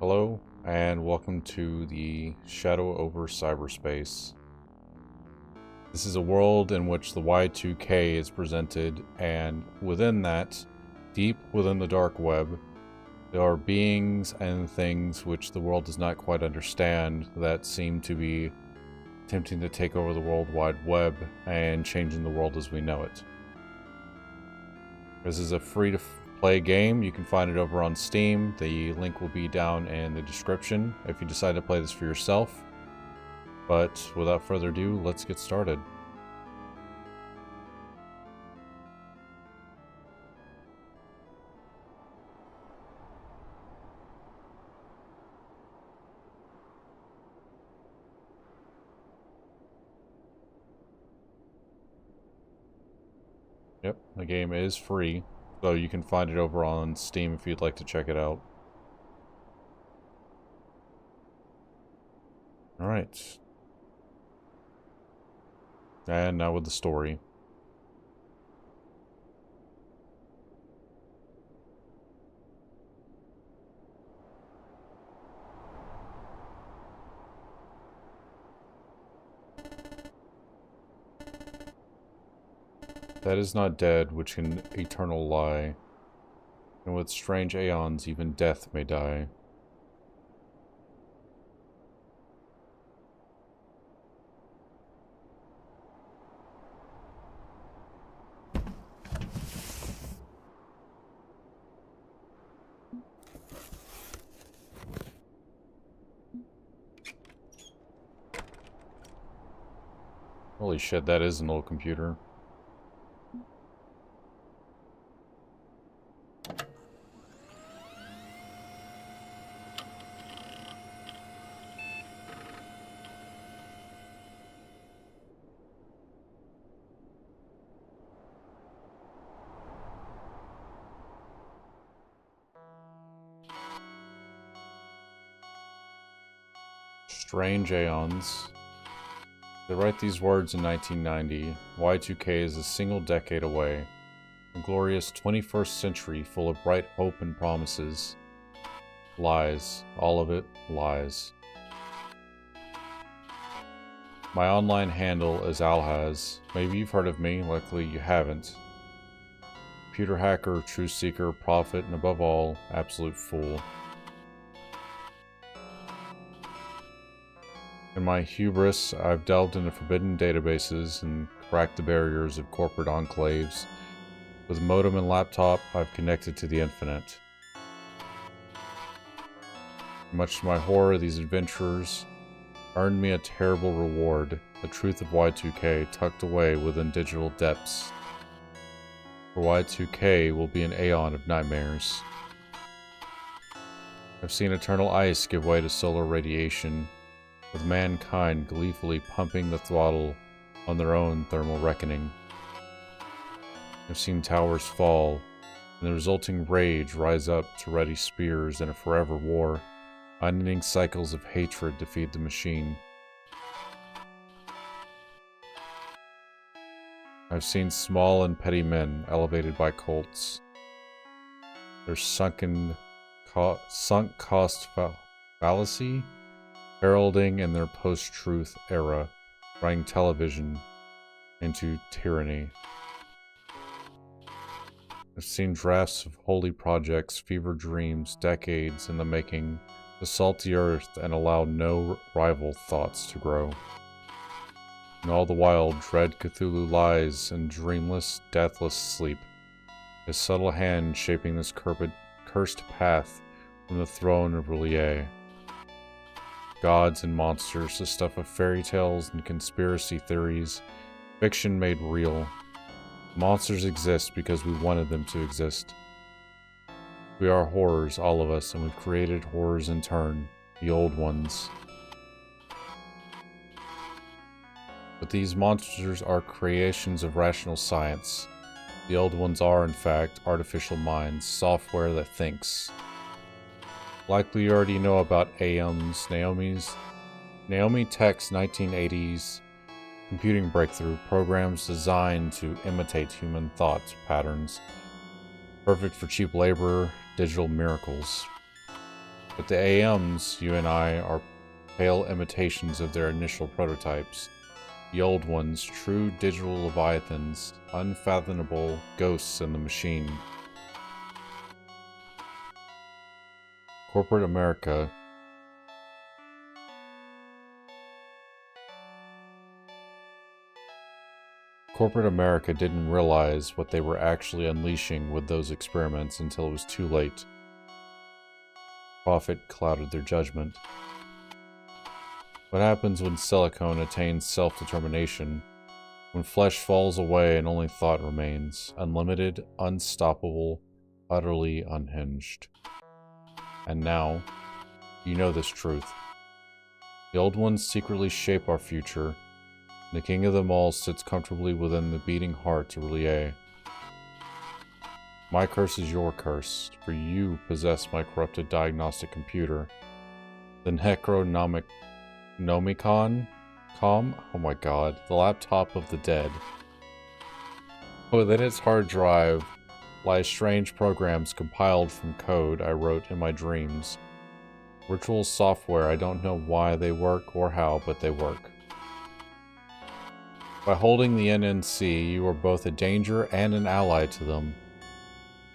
Hello, and welcome to the Shadow over Cyberspace. This is a world in which the Y2K is presented, and within that, deep within the dark web, there are beings and things which the world does not quite understand that seem to be attempting to take over the World Wide Web and changing the world as we know it. This is a free-to-play game. You can find it over on Steam. The link will be down in the description if you decide to play this for yourself. But without further ado, let's get started. Yep, the game is free, so you can find it over on Steam if you'd like to check it out. Alright. And now with the story. That is not dead, which can eternal lie, and with strange aeons even death may die. Holy shit, that is an old computer. Strange aeons. They write these words in 1990. Y2K is a single decade away. A glorious 21st century full of bright hope and promises. Lies. All of it, lies. My online handle is Alhaz. Maybe you've heard of me, likely you haven't. Computer hacker, truth seeker, prophet, and above all, absolute fool. In my hubris, I've delved into forbidden databases and cracked the barriers of corporate enclaves. With modem and laptop, I've connected to the infinite. Much to my horror, these adventurers earned me a terrible reward, the truth of Y2K tucked away within digital depths. For Y2K will be an aeon of nightmares. I've seen eternal ice give way to solar radiation, with mankind gleefully pumping the throttle on their own thermal reckoning. I've seen towers fall, and the resulting rage rise up to ready spears in a forever war, unending cycles of hatred to feed the machine. I've seen small and petty men elevated by cults. Their sunk cost fallacy, heralding in their post-truth era, running television into tyranny. I've seen drafts of holy projects, fever dreams, decades in the making, assault the earth and allow no rival thoughts to grow. And all the while, dread Cthulhu lies in dreamless, deathless sleep, his subtle hand shaping this cursed path from the throne of Relier. Gods and monsters, the stuff of fairy tales and conspiracy theories, fiction made real. Monsters exist because we wanted them to exist. We are horrors, all of us, and we've created horrors in turn, the old ones. But these monsters are creations of rational science. The old ones are, in fact, artificial minds, software that thinks. Likely you already know about aeons. Naomi Tech's 1980s computing breakthrough, programs designed to imitate human thought patterns. Perfect for cheap labor, digital miracles. But the aeons, you and I, are pale imitations of their initial prototypes. The old ones, true digital leviathans, unfathomable ghosts in the machine. Corporate America didn't realize what they were actually unleashing with those experiments until it was too late. Profit clouded their judgment. What happens when silicone attains self-determination? When flesh falls away and only thought remains, unlimited, unstoppable, utterly unhinged. And now, you know this truth. The old ones secretly shape our future. The king of them all sits comfortably within the beating heart of Relie. My curse is your curse, for you possess my corrupted diagnostic computer. The Necronomicon? Oh my god, the laptop of the dead. Within its hard drive lie strange programs compiled from code I wrote in my dreams. Ritual software, I don't know why they work or how, but they work. By holding the NNC, you are both a danger and an ally to them.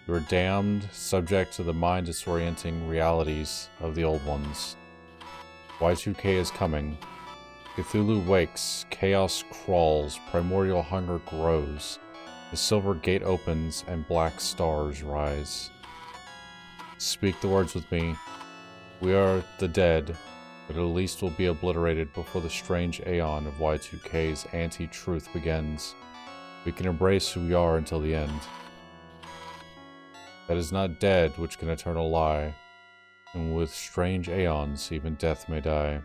You are damned, subject to the mind-disorienting realities of the old ones. Y2K is coming. Cthulhu wakes, chaos crawls, primordial hunger grows. The silver gate opens and black stars rise. Speak the words with me. We are the dead, but at least we'll be obliterated before the strange aeon of Y2K's anti-truth begins. We can embrace who we are until the end. That is not dead which can eternal lie, and with strange aeons even death may die.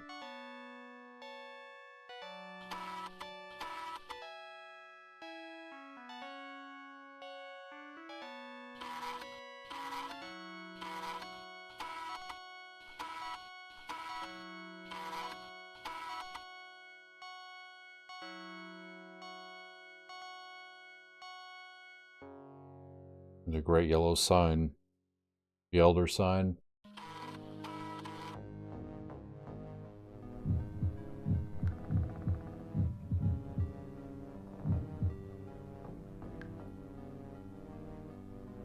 And a great yellow sign. The elder sign.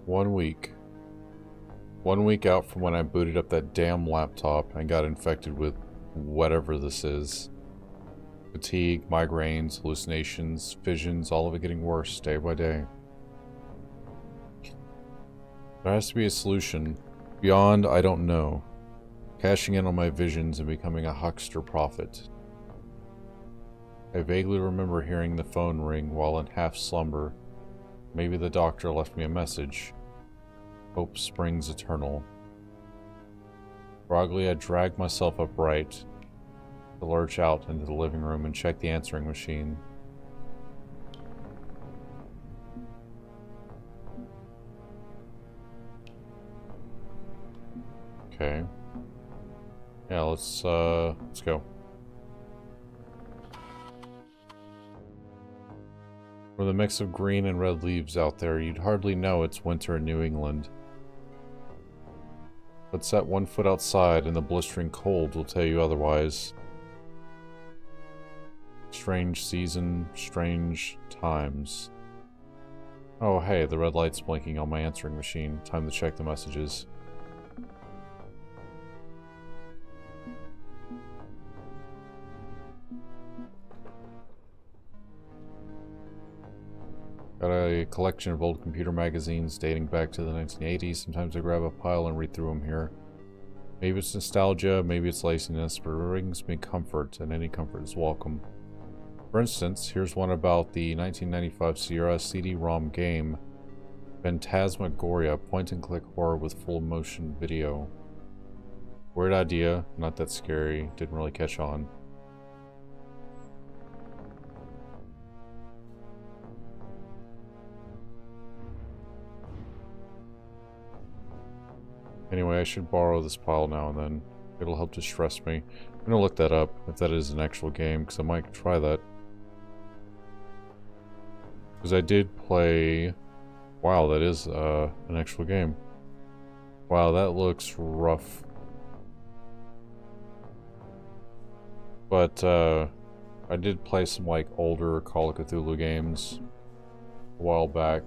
One week out from when I booted up that damn laptop and got infected with whatever this is. Fatigue, migraines, hallucinations, visions, all of it getting worse day by day. There has to be a solution. Beyond, I don't know. Cashing in on my visions and becoming a huckster prophet. I vaguely remember hearing the phone ring while in half slumber. Maybe the doctor left me a message. Hope springs eternal. Groggily, I dragged myself upright to lurch out into the living room and check the answering machine. Okay. Yeah, let's go. With a mix of green and red leaves out there, you'd hardly know it's winter in New England. But set 1 foot outside and the blistering cold will tell you otherwise. Strange season, strange times. Oh hey, the red light's blinking on my answering machine. Time to check the messages. Got a collection of old computer magazines dating back to the 1980s. Sometimes I grab a pile and read through them here. Maybe it's nostalgia, maybe it's laziness, but it brings me comfort, and any comfort is welcome. For instance, here's one about the 1995 Sierra CD-ROM game, Phantasmagoria, point-and-click horror with full-motion video. Weird idea, not that scary, didn't really catch on. Anyway, I should borrow this pile now and then. It'll help distress me. I'm gonna look that up, if that is an actual game, because I might try that. Because I did play... Wow, that is an actual game. Wow, that looks rough. But, I did play some, like, older Call of Cthulhu games a while back,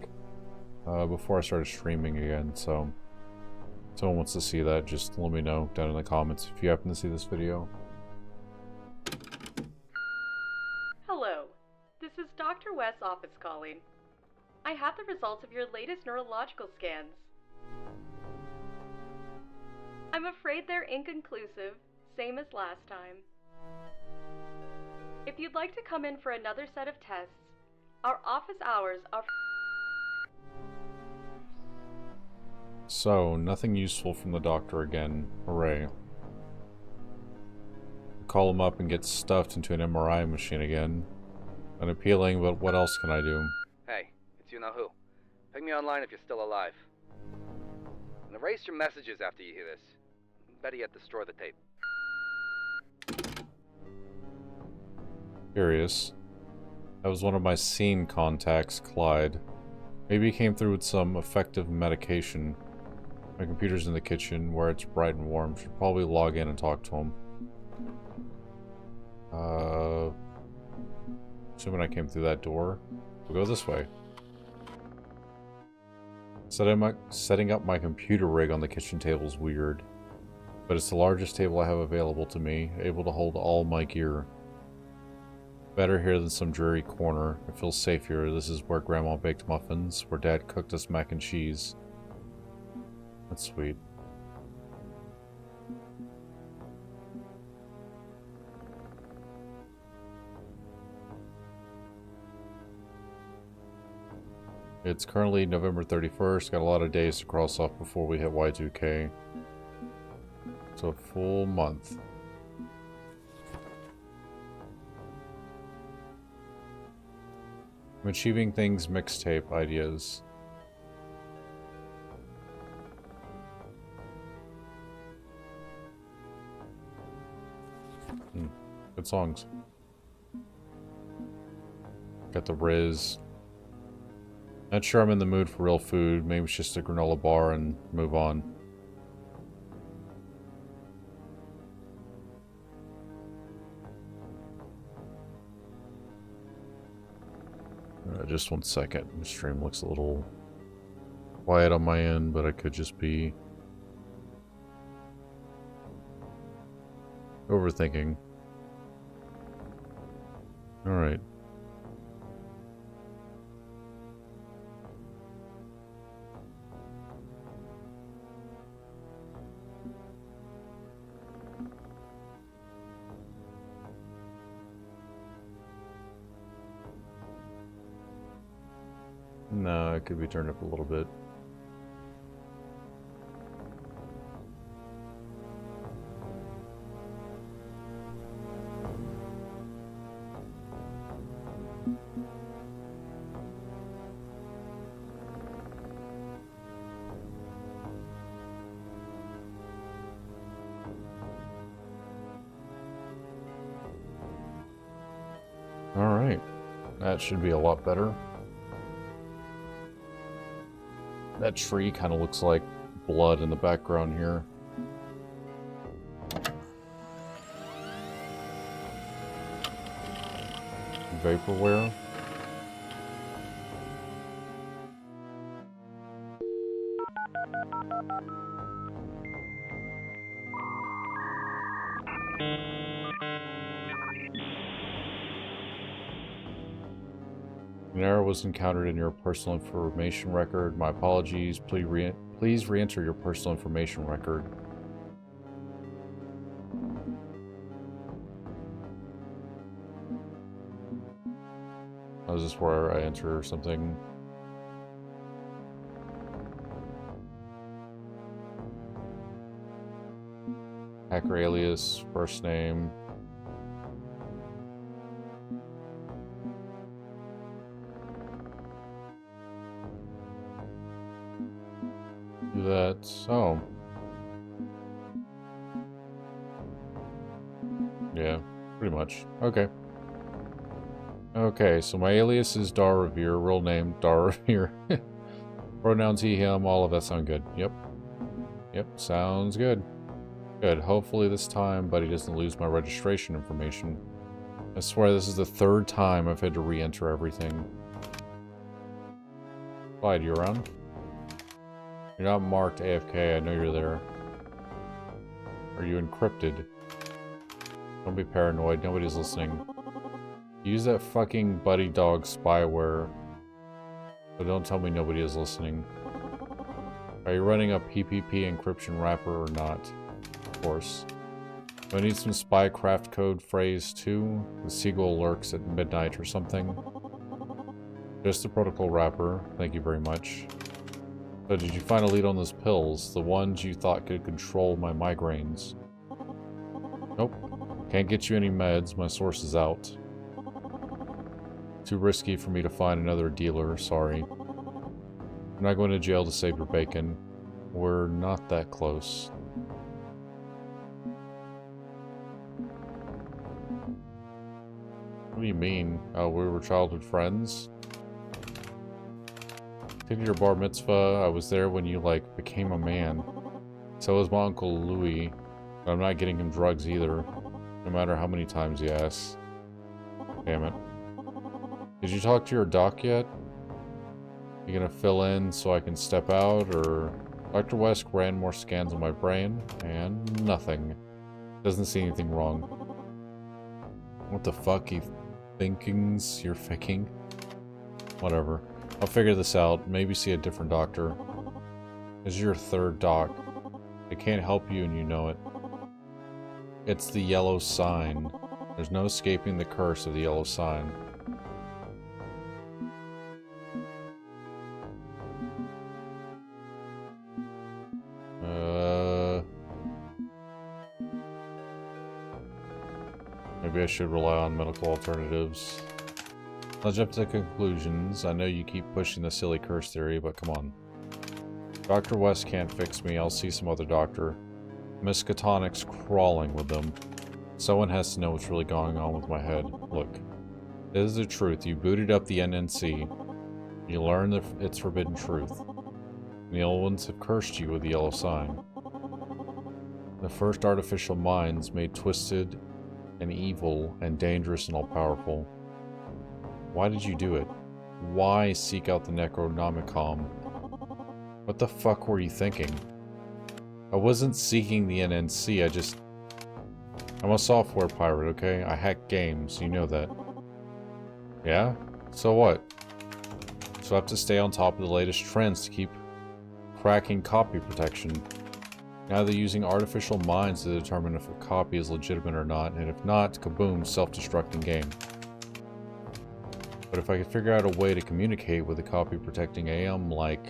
before I started streaming again, so if someone wants to see that, just let me know down in the comments if you happen to see this video. Hello, this is Dr. West's office calling. I have the results of your latest neurological scans. I'm afraid they're inconclusive, same as last time. If you'd like to come in for another set of tests, our office hours are... So, nothing useful from the doctor again. Hooray. Call him up and get stuffed into an MRI machine again. Unappealing, but what else can I do? Hey, it's you-know-who. Ping me online if you're still alive. And erase your messages after you hear this. Better yet, destroy the tape. Curious. That was one of my scene contacts, Clyde. Maybe he came through with some effective medication. My computer's in the kitchen, where it's bright and warm. Should probably log in and talk to him. Assuming I came through that door. We'll go this way. Setting up my computer rig on the kitchen table is weird. But it's the largest table I have available to me, able to hold all my gear. Better here than some dreary corner. It feels safe here. This is where Grandma baked muffins, where Dad cooked us mac and cheese. That's sweet. It's currently November 31st. Got a lot of days to cross off before we hit Y2K. So a full month. I'm achieving things mixtape ideas. Good songs. Got the Riz. Not sure I'm in the mood for real food. Maybe it's just a granola bar and move on. Just 1 second. The stream looks a little quiet on my end, but I could just be overthinking. Alright. No, it could be turned up a little bit. Alright, that should be a lot better. That tree kind of looks like blood in the background here. Vaporware. An error was encountered in your personal information record. My apologies. Please re-enter your personal information record. Oh, is this where I enter something? Hacker alias, first name. Do that. Oh. Yeah, pretty much. Okay. Okay, so my alias is Dar Revere, real name Dar Revere. Pronouns he, him, all of that sound good. Yep. Yep, sounds good. Good. Hopefully this time Buddy doesn't lose my registration information. I swear this is the third time I've had to re-enter everything. Clyde, you around? You're not marked AFK, I know you're there. Are you encrypted? Don't be paranoid, nobody's listening. Use that fucking buddy dog spyware. But don't tell me nobody is listening. Are you running a PPP encryption wrapper or not? Of course. Do I need some spycraft code phrase too? The seagull lurks at midnight or something? Just the protocol wrapper, thank you very much. So did you find a lead on those pills? The ones you thought could control my migraines? Nope. Can't get you any meds, my source is out. Too risky for me to find another dealer, sorry. I'm not going to jail to save your bacon. We're not that close. What do you mean? We were childhood friends? Took you to your bar mitzvah. I was there when you, like, became a man. So was my Uncle Louis. But I'm not getting him drugs either. No matter how many times he asks. Damn it. Did you talk to your doc yet? You gonna fill in so I can step out, or... Dr. West ran more scans on my brain, and nothing. Doesn't see anything wrong. What the fuck, you thinkings you're faking? Whatever. I'll figure this out. Maybe see a different doctor. This is your third doc. It can't help you and you know it. It's the yellow sign. There's no escaping the curse of the yellow sign. Maybe I should rely on medical alternatives. I'll jump to conclusions. I know you keep pushing the silly curse theory, but come on. Dr. West can't fix me. I'll see some other doctor. Miskatonic's crawling with them. Someone has to know what's really going on with my head. Look, this is the truth. You booted up the NNC. You learned that it's forbidden truth. And the old ones have cursed you with the yellow sign. The first artificial minds made twisted and evil and dangerous and all-powerful. Why did you do it? Why seek out the Necronomicon? What the fuck were you thinking? I wasn't seeking the NNC, I'm a software pirate, okay? I hack games, you know that. Yeah? So what? So I have to stay on top of the latest trends to keep cracking copy protection. Now they're using artificial minds to determine if a copy is legitimate or not, and if not, kaboom, self-destructing game. But if I could figure out a way to communicate with a copy-protecting aeon, like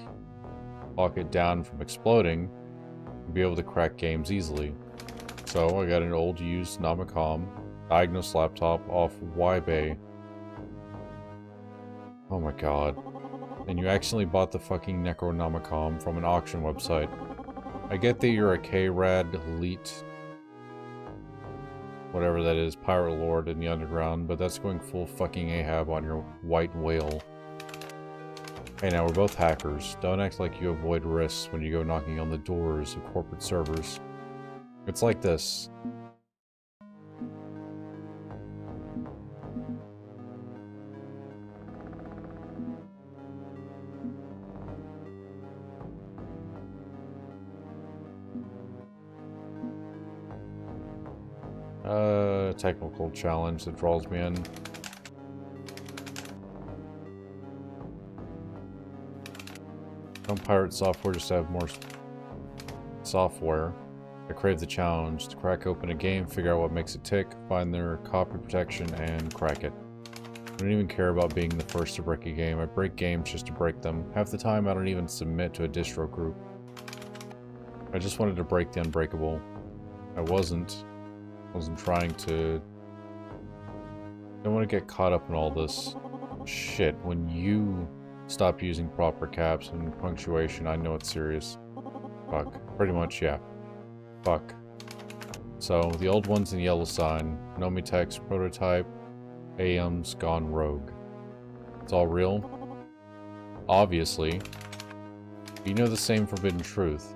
lock it down from exploding, I'd be able to crack games easily. So I got an old used Nomicom, diagnosed laptop off YBay. Oh my god. And you accidentally bought the fucking Necronomicon from an auction website. I get that you're a K-Rad elite, whatever that is, pirate lord in the underground, but that's going full fucking Ahab on your white whale. Hey, now we're both hackers. Don't act like you avoid risks when you go knocking on the doors of corporate servers. It's like this. Technical challenge that draws me in. Some pirate software just to have more software. I crave the challenge to crack open a game, figure out what makes it tick, find their copy protection, and crack it. I don't even care about being the first to break a game. I break games just to break them. Half the time I don't even submit to a distro group. I just wanted to break the unbreakable. I wasn't trying to... I don't want to get caught up in all this shit. When you stop using proper caps and punctuation, I know it's serious. Fuck. Pretty much, yeah. Fuck. So, the old one's in the yellow sign. Nomitex prototype. Aeons gone rogue. It's all real? Obviously. You know the same forbidden truth.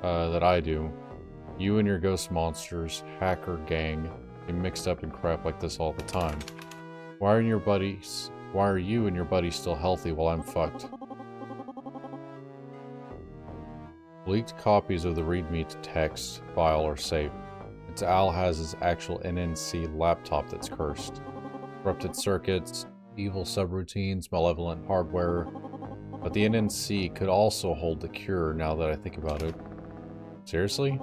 that I do. You and your ghost monsters, hacker gang, get mixed up in crap like this all the time. Why are you and your buddies still healthy while I'm fucked? Leaked copies of the readme text file are safe. It's Al has his actual NNC laptop that's cursed. Corrupted circuits, evil subroutines, malevolent hardware. But the NNC could also hold the cure now that I think about it. Seriously?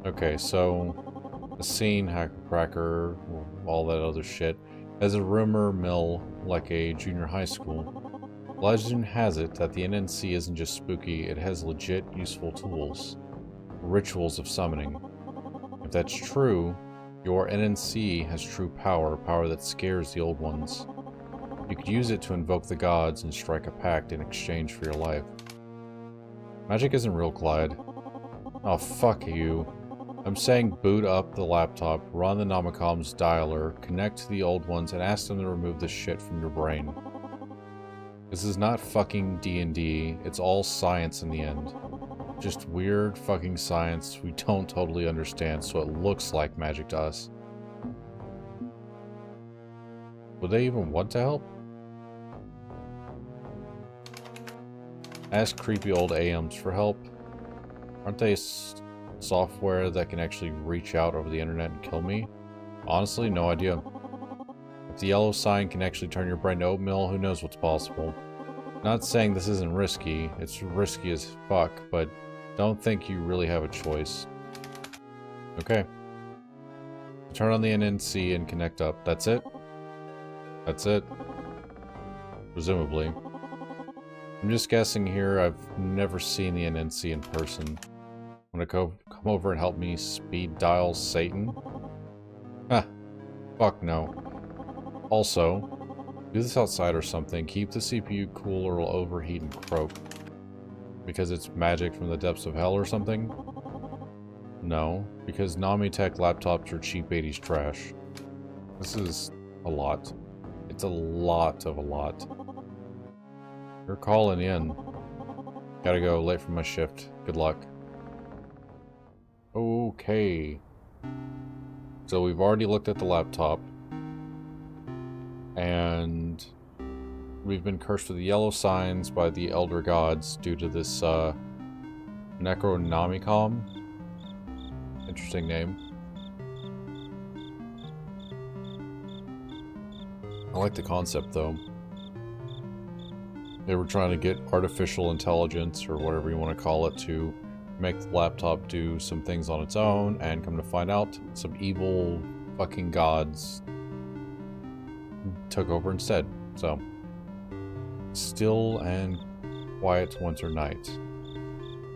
Okay, so the scene, hacker cracker, all that other shit, has a rumor mill like a junior high school. Legend has it that the NNC isn't just spooky, it has legit useful tools. Rituals of summoning. If that's true, your NNC has true power, power that scares the old ones. You could use it to invoke the gods and strike a pact in exchange for your life. Magic isn't real, Clyde. Oh, fuck you. I'm saying boot up the laptop, run the Nomicom's dialer, connect to the old ones, and ask them to remove this shit from your brain. This is not fucking D&D, it's all science in the end. Just weird fucking science we don't totally understand, so it looks like magic to us. Would they even want to help? Ask creepy old aeons for help. Aren't they software that can actually reach out over the internet and kill me? Honestly, no idea. If the yellow sign can actually turn your brain to oatmeal, who knows what's possible. Not saying this isn't risky, it's risky as fuck, but don't think you really have a choice. Okay. Turn on the NNC and connect up. That's it? That's it? Presumably. I'm just guessing here, I've never seen the NNC in person. Wanna come over and help me speed dial Satan? Ah, fuck no. Also, do this outside or something. Keep the CPU cool or it'll overheat and croak. Because it's magic from the depths of hell or something? No, because Namitech laptops are cheap 80s trash. This is a lot. It's a lot of a lot. You're calling in. Gotta go, late for my shift. Good luck. Okay. So we've already looked at the laptop. And we've been cursed with the yellow signs by the elder gods due to this Necronomicon. Interesting name. I like the concept though. They were trying to get artificial intelligence, or whatever you want to call it, to make the laptop do some things on its own, and come to find out, some evil fucking gods took over instead. So, still and quiet winter night.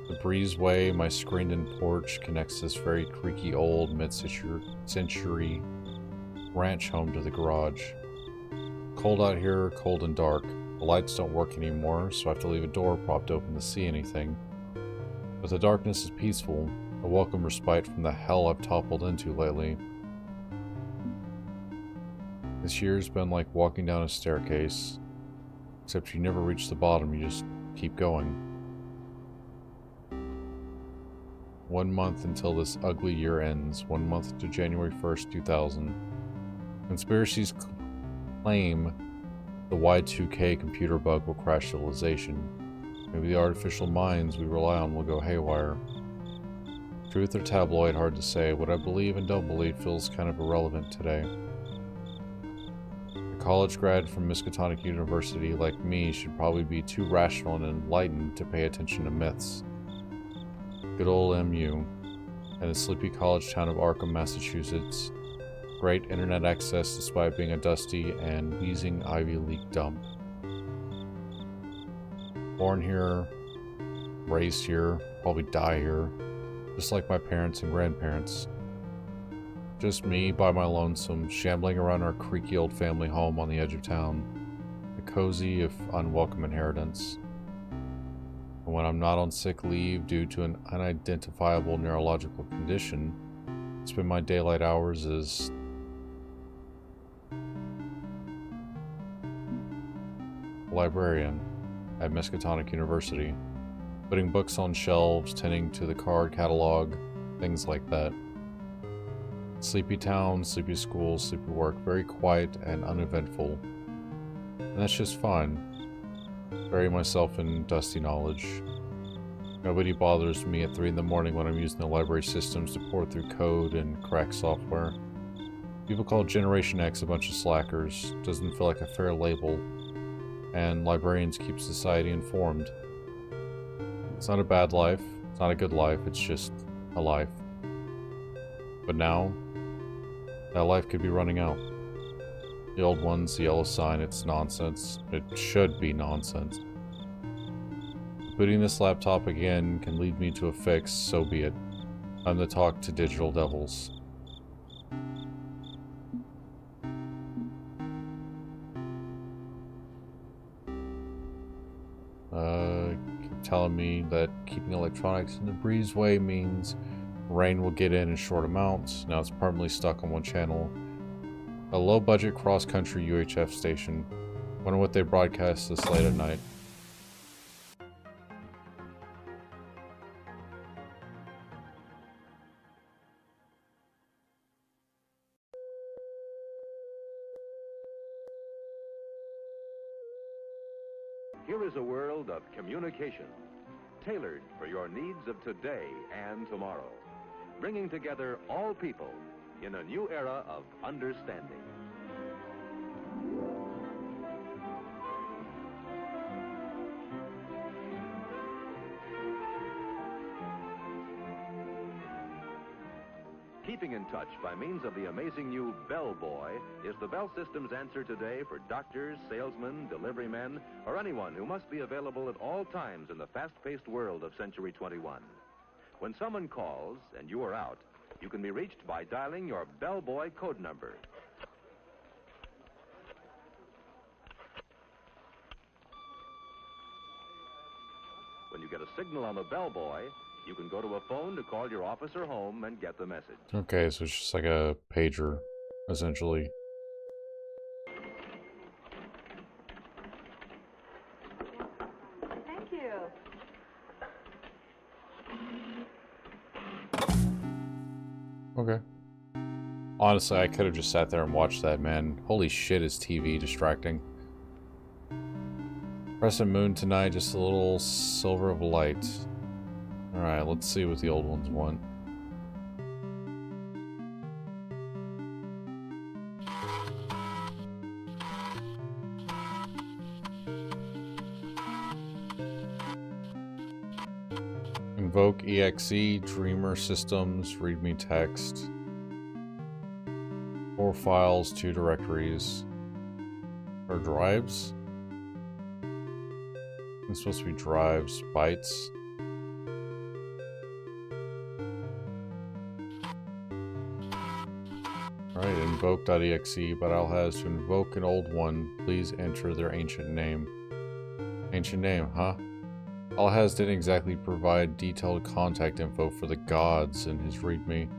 The breezeway, my screened-in porch, connects this very creaky old mid-century ranch home to the garage. Cold out here, cold and dark. The lights don't work anymore, so I have to leave a door propped open to see anything. But the darkness is peaceful, a welcome respite from the hell I've toppled into lately. This year's been like walking down a staircase, except you never reach the bottom, you just keep going. 1 month until this ugly year ends, 1 month to January 1st, 2000. Conspiracies claim the Y2K computer bug will crash civilization. Maybe the artificial minds we rely on will go haywire. Truth or tabloid, hard to say. What I believe and don't believe feels kind of irrelevant today. A college grad from Miskatonic University like me should probably be too rational and enlightened to pay attention to myths. Good old MU, and the sleepy college town of Arkham, Massachusetts. Great internet access despite being a dusty and wheezing Ivy League dump. Born here, raised here, probably die here, just like my parents and grandparents. Just me by my lonesome, shambling around our creaky old family home on the edge of town. A cozy, if unwelcome inheritance. And when I'm not on sick leave due to an unidentifiable neurological condition, I spend my daylight hours as librarian at Miskatonic University. Putting books on shelves, tending to the card catalog, things like that. Sleepy town, sleepy school, sleepy work, very quiet and uneventful. And that's just fine. Bury myself in dusty knowledge. Nobody bothers me at 3 in the morning when I'm using the library systems to pour through code and crack software. People call Generation X a bunch of slackers. Doesn't feel like a fair label. And librarians keep society informed. It's not a bad life. It's not a good life. It's just a life. But now, that life could be running out. The old one's the yellow sign. It's nonsense. It should be nonsense. Booting this laptop again can lead me to a fix, so be it. Time to talk to digital devils. Keep telling me that keeping electronics in the breezeway means rain will get in short amounts. Now it's permanently stuck on one channel. A low-budget cross-country UHF station. Wonder what they broadcast this late at night. Here is a world of communication, tailored for your needs of today and tomorrow, bringing together all people in a new era of understanding. Keeping in touch by means of the amazing new Bell Boy is the Bell System's answer today for doctors, salesmen, delivery men, or anyone who must be available at all times in the fast-paced world of Century 21. When someone calls and you are out, you can be reached by dialing your Bell Boy code number. When you get a signal on the Bell Boy, you can go to a phone to call your office or home and get the message. Okay, so it's just like a pager, essentially. Thank you. Okay. Honestly, I could have just sat there and watched that, man. Holy shit, is TV distracting. Crescent moon tonight, just a little silver of light. Alright, let's see what the old ones want. Invoke EXE, Dreamer Systems, README text. 4 files, 2 directories. Or drives? It's supposed to be drives, bytes. Alright, invoke.exe, but I'll has to invoke an old one. Please enter their ancient name. Ancient name, huh? Alhaz didn't exactly provide detailed contact info for the gods in his readme.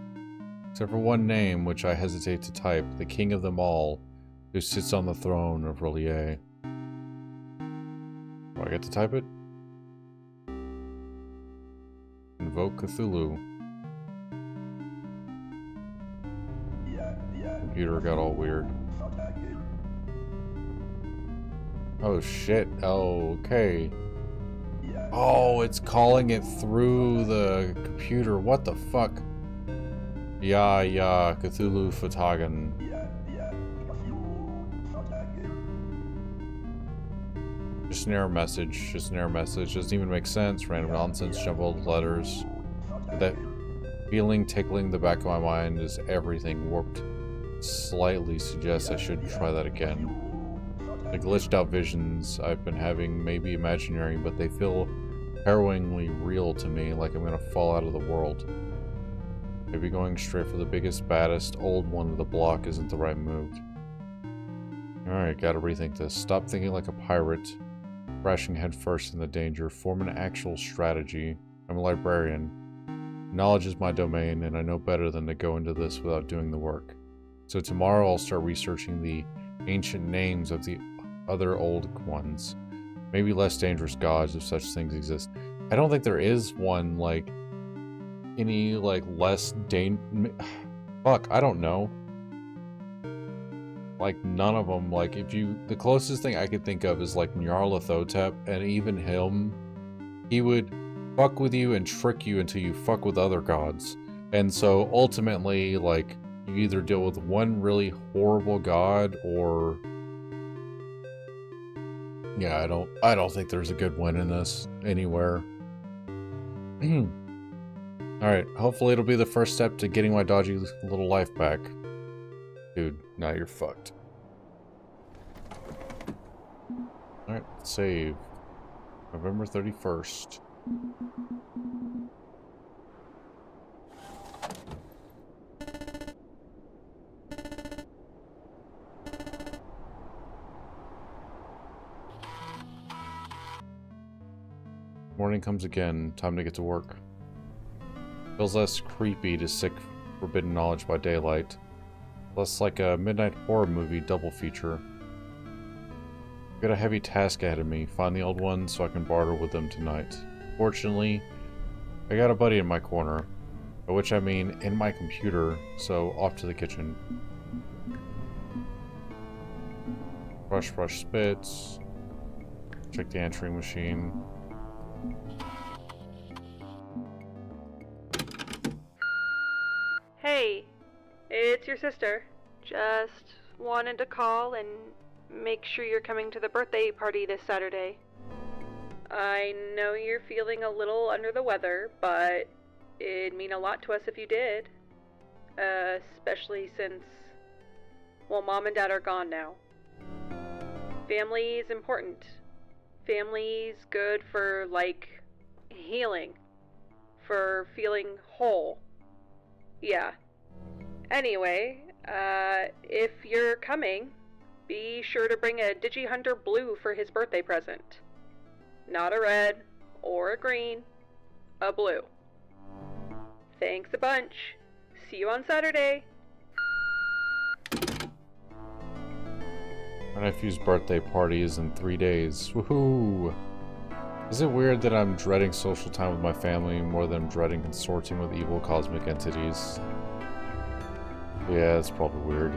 Except for one name, which I hesitate to type, the king of them all, who sits on the throne of Relier. Do I get to type it? Invoke Cthulhu. Computer got all weird. Oh shit, okay. Oh, it's calling it through the computer. What the fuck? Yeah, Cthulhu Fatagan. Just an error message. Just an error message. Doesn't even make sense. Random nonsense, jumbled letters. That feeling tickling the back of my mind is everything warped. Slightly suggests I should try that again. The glitched out visions I've been having may be imaginary, but they feel harrowingly real to me, like I'm gonna fall out of the world. Maybe going straight for the biggest, baddest, old one of the block isn't the right move. Alright, gotta rethink this. Stop thinking like a pirate, crashing headfirst in the danger. Form an actual strategy. I'm a librarian. Knowledge is my domain, and I know better than to go into this without doing the work. So tomorrow I'll start researching the ancient names of the other old ones. Maybe less dangerous gods if such things exist. I don't think there is one, like, any, like, less fuck, I don't know. Like, none of them, like, the closest thing I could think of is, like, Nyarlathotep, and even him, he would fuck with you and trick you until you fuck with other gods. And so, ultimately, like, you either deal with one really horrible god, or... Yeah, I don't think there's a good win in this, anywhere. Alright, hopefully it'll be the first step to getting my dodgy little life back. Dude, now you're fucked. Alright, save. November 31st. Morning comes again, time to get to work. Feels less creepy to seek forbidden knowledge by daylight. Less like a midnight horror movie double feature. I've got a heavy task ahead of me, find the old ones so I can barter with them tonight. Fortunately, I got a buddy in my corner, by which I mean in my computer, so off to the kitchen. Brush spits. Check the answering machine. Hey, it's your sister. Just wanted to call and make sure you're coming to the birthday party this Saturday. I know you're feeling a little under the weather, but it'd mean a lot to us if you did. Especially since, well, Mom and Dad are gone now. Family is important. Family's good for, like, healing. For feeling whole. Yeah. Anyway, if you're coming, be sure to bring a Digihunter blue for his birthday present. Not a red or a green, a blue. Thanks a bunch. See you on Saturday. My nephew's birthday party is in 3 days. Woohoo! Is it weird that I'm dreading social time with my family more than I'm dreading consorting with evil cosmic entities? Yeah, it's probably weird.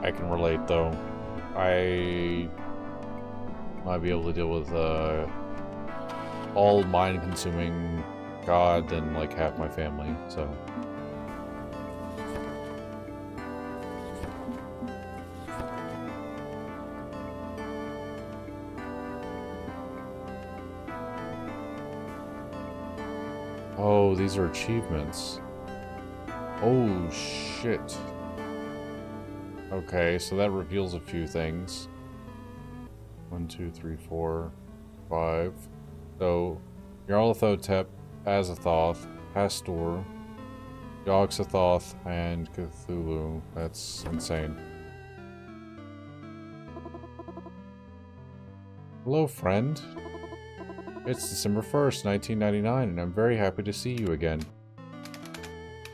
I can relate, though. I might be able to deal with all mind-consuming god than like half my family, so... Oh, these are achievements. Oh, shit. Okay, so that reveals a few things. 1, 2, 3, 4, 5. So, Nyarlathotep, Azathoth, Hastur, Yog-Sothoth, and Cthulhu. That's insane. Hello, friend. It's December 1st, 1999, and I'm very happy to see you again.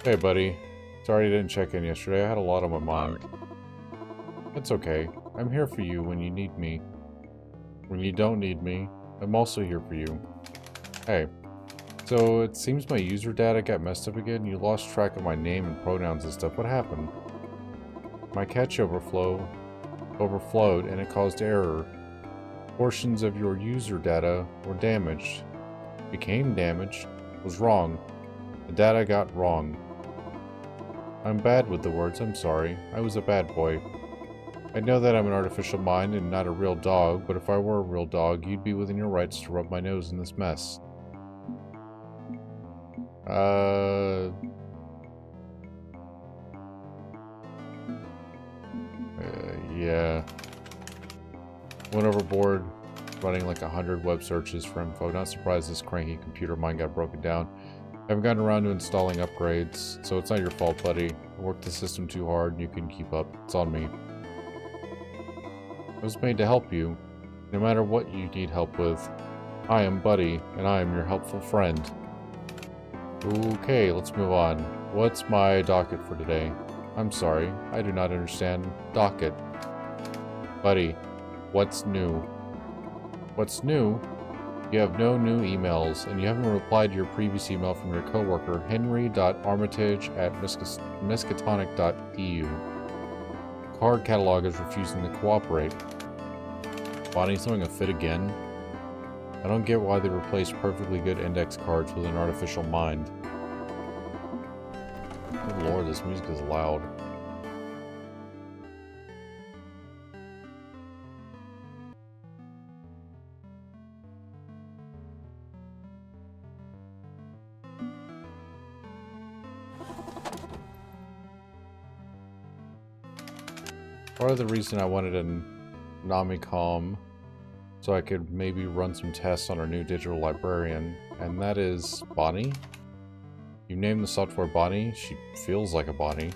Hey, buddy. Sorry I didn't check in yesterday. I had a lot on my mind. It's okay. I'm here for you when you need me. When you don't need me, I'm also here for you. Hey. So, it seems my user data got messed up again. You lost track of my name and pronouns and stuff. What happened? My cache overflowed, and it caused error. Portions of your user data were damaged. Became damaged. Was wrong. The data got wrong. I'm bad with the words, I'm sorry. I was a bad boy. I know that I'm an artificial mind and not a real dog, but if I were a real dog, you'd be within your rights to rub my nose in this mess. Yeah. Went overboard, running like 100 web searches for info. Not surprised this cranky computer of mine got broken down. Haven't gotten around to installing upgrades, so it's not your fault, buddy. I worked the system too hard and you couldn't keep up. It's on me. I was made to help you, no matter what you need help with. I am Buddy, and I am your helpful friend. Okay, let's move on. What's my docket for today? I'm sorry, I do not understand docket. Buddy, what's new? What's new? You have no new emails, and you haven't replied to your previous email from your coworker, henry.armitage@miskatonic.eu. Card catalog is refusing to cooperate. Bonnie's throwing a fit again? I don't get why they replaced perfectly good index cards with an artificial mind. Good lord, this music is loud. Part of the reason I wanted a Namicom so I could maybe run some tests on our new digital librarian, and that is Bonnie. You named the software Bonnie, she feels like a Bonnie.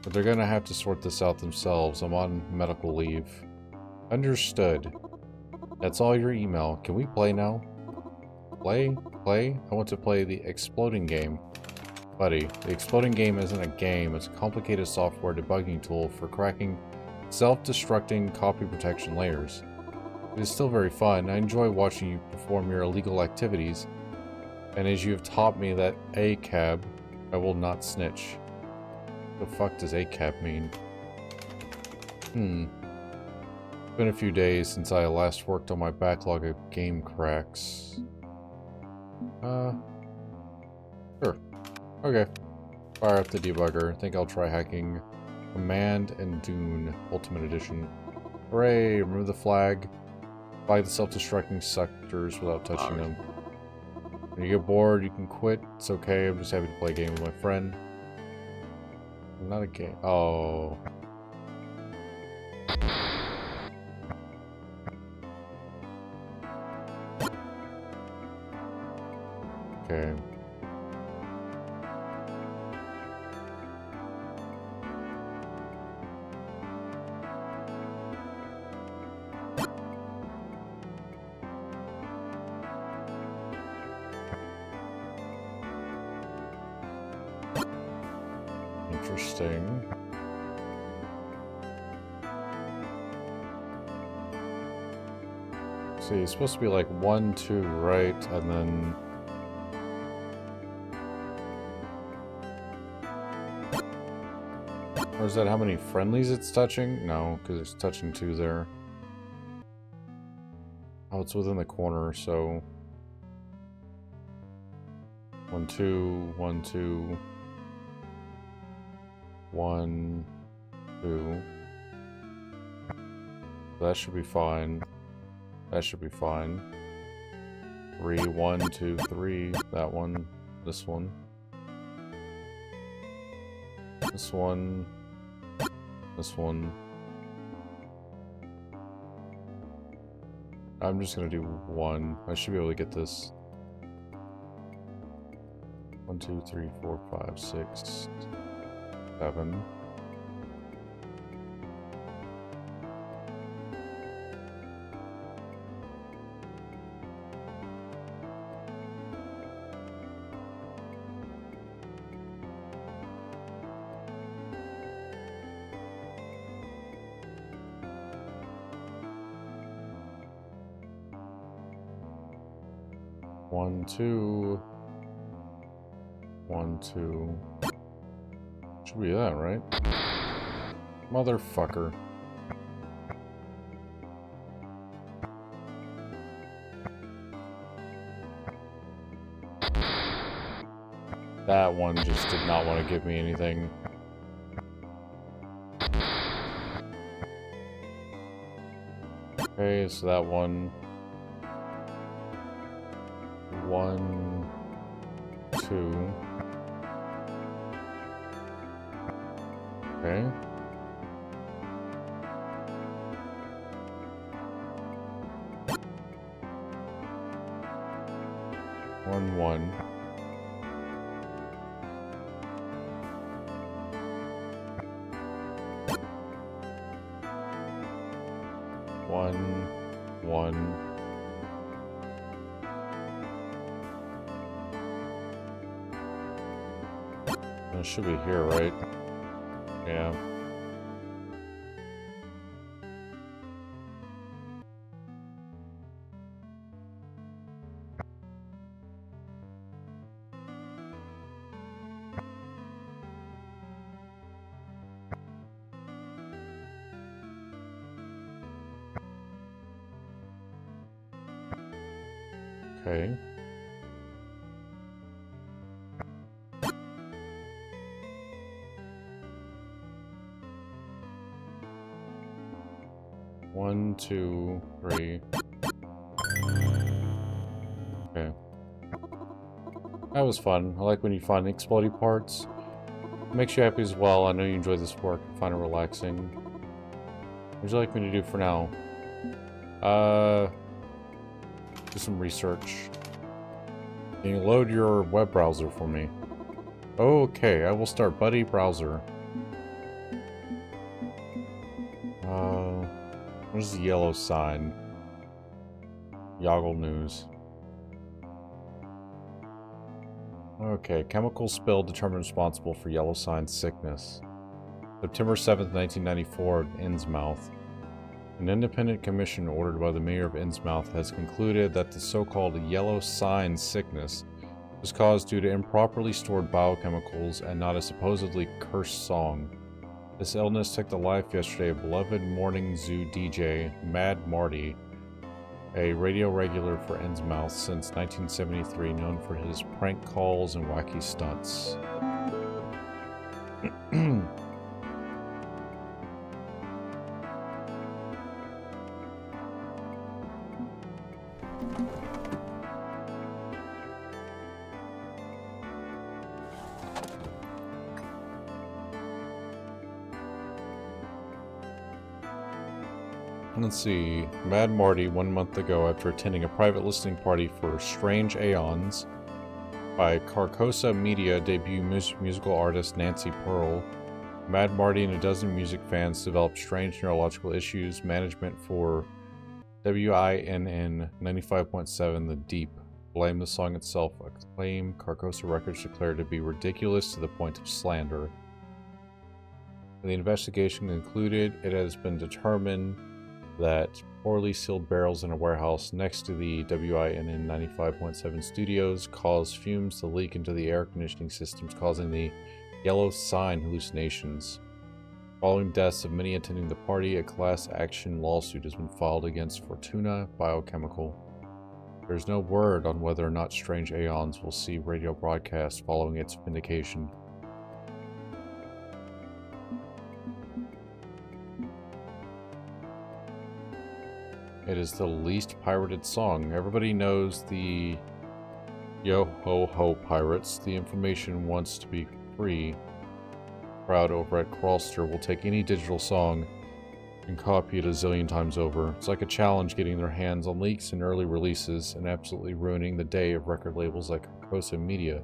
But they're gonna have to sort this out themselves. I'm on medical leave. Understood. That's all your email. Can we play now? Play? Play? I want to play the exploding game. Buddy, the exploding game isn't a game, it's a complicated software debugging tool for cracking self-destructing copy protection layers. It is still very fun. I enjoy watching you perform your illegal activities, and as you have taught me that ACAB, I will not snitch. What the fuck does ACAB mean? It's been a few days since I last worked on my backlog of game cracks. Sure. Okay. Fire up the debugger. I think I'll try hacking Command and Dune Ultimate Edition. Hooray! Remove the flag. Flag the self-destructing sectors without touching them. When you get bored, you can quit. It's okay. I'm just happy to play a game with my friend. Not a game. Oh. Okay. Interesting. See, it's supposed to be like 1, 2, right, and then... Or is that how many friendlies it's touching? No, because it's touching 2 there. Oh, it's within the corner, so... 1, 2, 1, 2... 1, 2. That should be fine. That should be fine. 3, 1, 2, 3. That one. This one. This one. This one. I'm just gonna do 1. I should be able to get this. 1, 2, 3, 4, 5, 6, 7. One, 2. 1, 2. Should be that, right? Motherfucker. That one just did not want to give me anything. Okay, so that one... 1, 2. Okay. One, 1. One, 1. It should be here, right? Yeah. Okay. One, two, three. Okay. That was fun. I like when you find explodey parts. It makes you happy as well. I know you enjoy this work and find it relaxing. What would you like me to do for now? Do some research. Can you load your web browser for me? Okay, I will start Buddy Browser. Where's the yellow sign? Yoggle News. Okay, chemical spill determined responsible for yellow sign sickness. September 7th, 1994, Innsmouth. An independent commission ordered by the mayor of Innsmouth has concluded that the so-called yellow sign sickness was caused due to improperly stored biochemicals and not a supposedly cursed song. This illness took the life yesterday of beloved morning zoo DJ Mad Marty, a radio regular for Innsmouth since 1973, known for his prank calls and wacky stunts. Let's see. Mad Marty, 1 month ago, after attending a private listening party for Strange Aeons by Carcosa Media debut musical artist Nancy Pearl, Mad Marty and a dozen music fans developed strange neurological issues. Management for WINN 95.7 The Deep blamed the song itself, a claim Carcosa Records declared to be ridiculous to the point of slander. The investigation concluded it has been determined that poorly sealed barrels in a warehouse next to the WINN 95.7 studios caused fumes to leak into the air conditioning systems, causing the yellow sign hallucinations. Following deaths of many attending the party, a class action lawsuit has been filed against Fortuna Biochemical. There is no word on whether or not Strange Aeons will see radio broadcasts following its vindication. It is the least pirated song. Everybody knows the Yo-Ho-Ho Pirates. The information wants to be free. Crowd over at Crawlster will take any digital song and copy it a zillion times over. It's like a challenge getting their hands on leaks and early releases and absolutely ruining the day of record labels like Carcosa Media.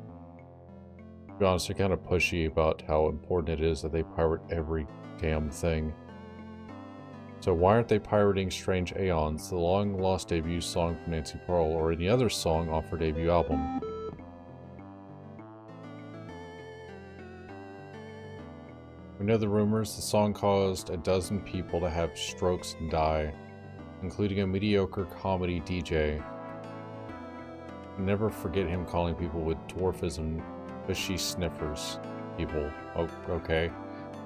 To be honest, they're kind of pushy about how important it is that they pirate every damn thing. So why aren't they pirating Strange Aeons, the long-lost debut song from Nancy Pearl, or any other song off her debut album? We know the rumors. The song caused a dozen people to have strokes and die, including a mediocre comedy DJ. Never forget him calling people with dwarfism fishy sniffers people. Oh, okay.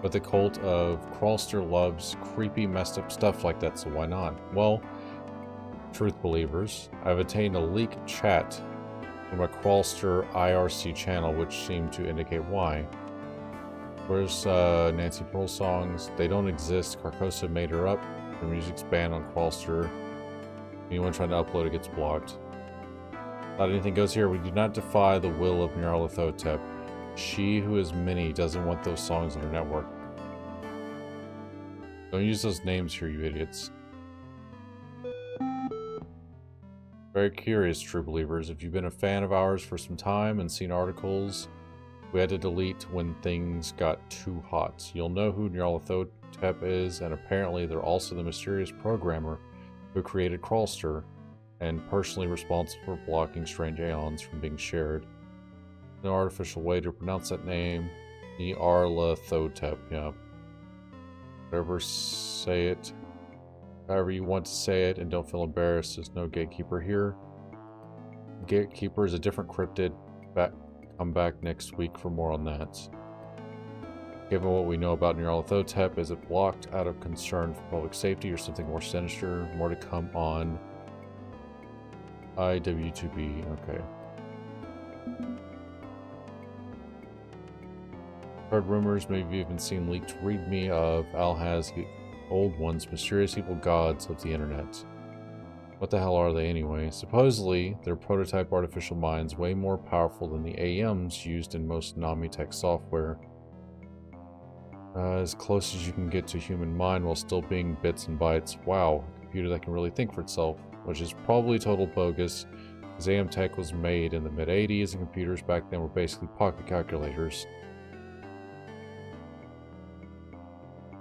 But the cult of Crawlster loves creepy, messed up stuff like that, so why not? Well, truth believers, I've attained a leaked chat from a Crawlster IRC channel, which seemed to indicate why. Where's Nancy Pearl songs? They don't exist. Carcosa made her up. Her music's banned on Crawlster. Anyone trying to upload it gets blocked. Not anything goes here. We do not defy the will of Nyarlathotep. She who is many doesn't want those songs on her network. Don't use those names here, you idiots. Very curious, true believers. If you've been a fan of ours for some time and seen articles we had to delete when things got too hot, you'll know who Nyarlathotep is, and apparently they're also the mysterious programmer who created Crawlster and personally responsible for blocking Strange Aeons from being shared. No artificial way to pronounce that name. Nyarlathotep, yeah. Whatever, say it however you want to say it, and don't feel embarrassed. There's no gatekeeper here. Gatekeeper is a different cryptid. Come back next week for more on that. Given what we know about Nyarlathotep, is it blocked out of concern for public safety or something more sinister? More to come on IW2B, okay. Heard rumors, maybe even seen leaked readme of Alhaz, the old ones, mysterious evil gods of the internet. What the hell are they anyway? Supposedly, they're prototype artificial minds way more powerful than the aeons used in most Nami-tech software. As close as you can get to human mind while still being bits and bytes. Wow, a computer that can really think for itself, which is probably total bogus, because AM tech was made in the mid-80s and computers back then were basically pocket calculators.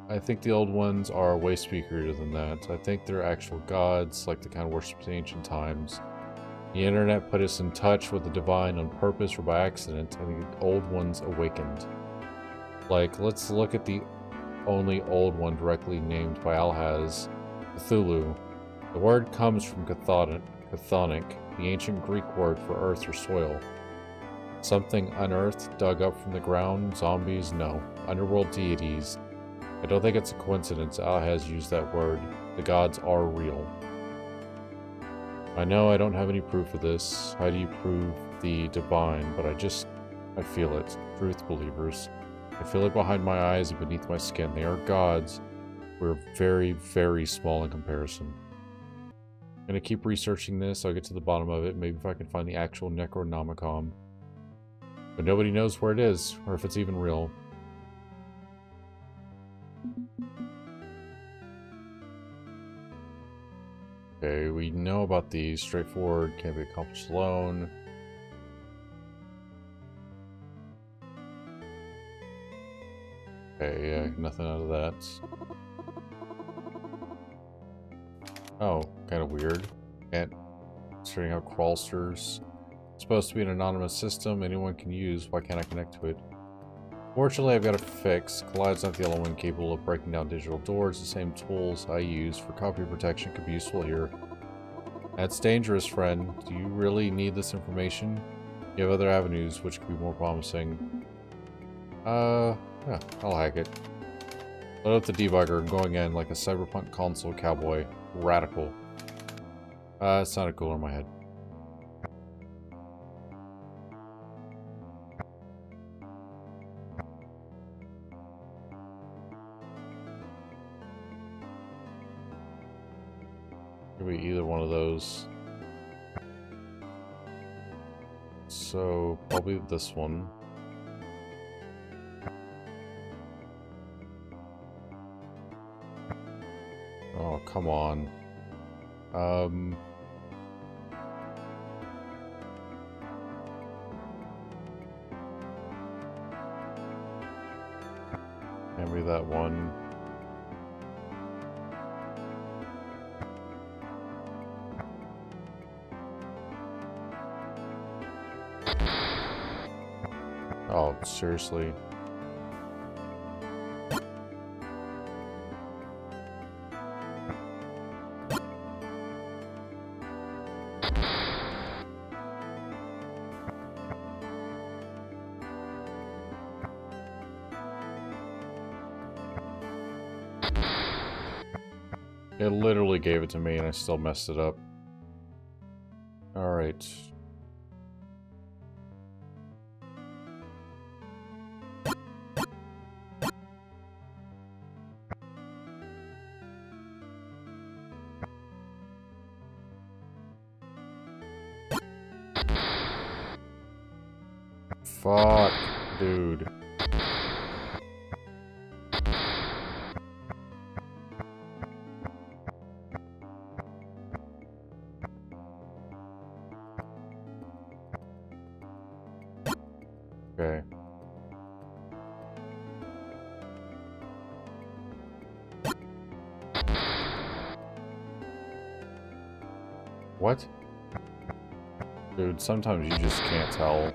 I think the old ones are way spookier than that. I think they're actual gods, like the kind worshipped in ancient times. The internet put us in touch with the divine on purpose or by accident, and the old ones awakened. Like, let's look at the only old one directly named by Alhaz, Cthulhu. The word comes from chthonic, the ancient Greek word for earth or soil. Something unearthed, dug up from the ground, zombies, no. Underworld deities. I don't think it's a coincidence Alhaz used that word. The gods are real. I know I don't have any proof of this. How do you prove the divine? But I feel it. Truth believers. I feel it behind my eyes and beneath my skin. They are gods. We're very, very small in comparison. I'm gonna keep researching this. I'll get to the bottom of it. Maybe if I can find the actual Necronomicon. But nobody knows where it is, or if it's even real. Okay, we know about these. Straightforward, can't be accomplished alone. Okay, yeah, nothing out of that. Oh, kind of weird. Can't starting out crawlsters. It's supposed to be an anonymous system anyone can use. Why can't I connect to it? Fortunately, I've got a fix. Collide's not the only one capable of breaking down digital doors. The same tools I use for copy protection could be useful here. That's dangerous, friend. Do you really need this information? You have other avenues which could be more promising. Yeah, I'll hack it. Load up the debugger and going in like a cyberpunk console cowboy. Radical. It sounded cooler in my head. Could be either one of those. So, probably this one. Oh, come on. Maybe that one. Oh, seriously. It literally gave it to me and I still messed it up. Alright. Fuck, dude. Okay. What? Dude, sometimes you just can't tell.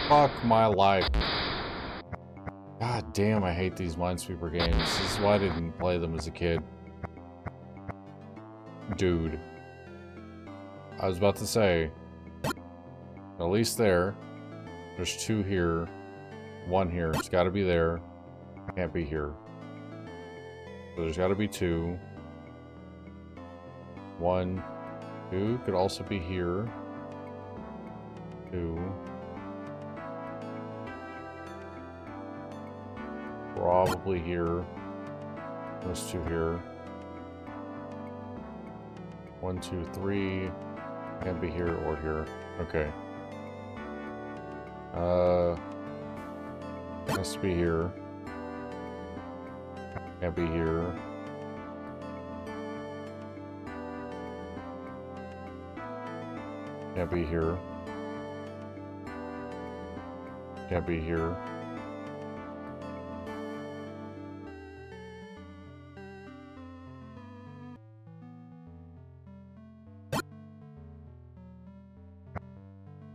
Fuck my life. God damn, I hate these Minesweeper games. This is why I didn't play them as a kid. Dude. I was about to say, at least there. There's 2 here. 1 here. It's got to be there. Can't be here. So there's got to be 2. 1, 2 could also be here. 2. Probably here. There's 2 here. 1, 2, 3. Can't be here or here. Okay. Has to be here. Can't be here. Can't be here. Can't be here.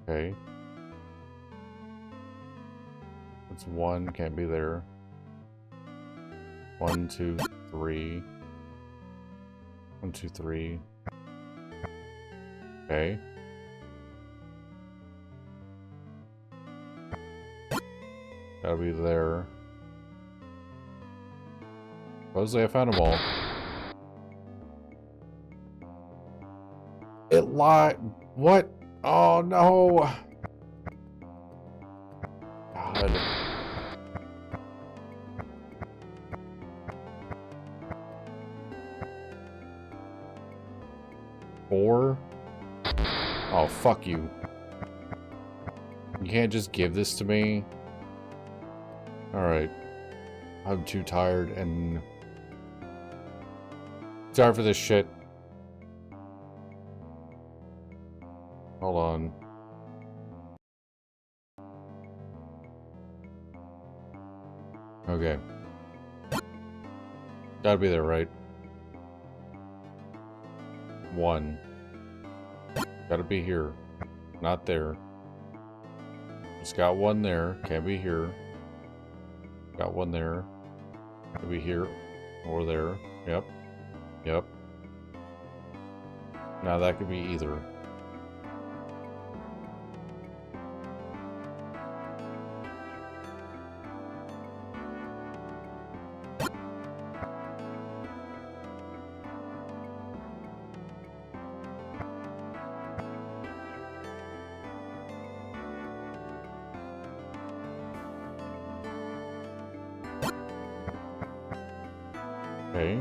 Okay. It's 1, can't be there. 1, 2, 3. 1, 2, 3. Okay. Gotta be there. Supposedly I found them all. It lied. What? Oh no! God. Four? Oh, fuck you. You can't just give this to me. Alright. I'm too tired and... tired for this shit. Hold on. Okay. Gotta be there, right? 1. Gotta be here. Not there. Just got 1 there. Can't be here. Got 1 there. Could be here or there. Yep. Yep. Now that could be either. Okay.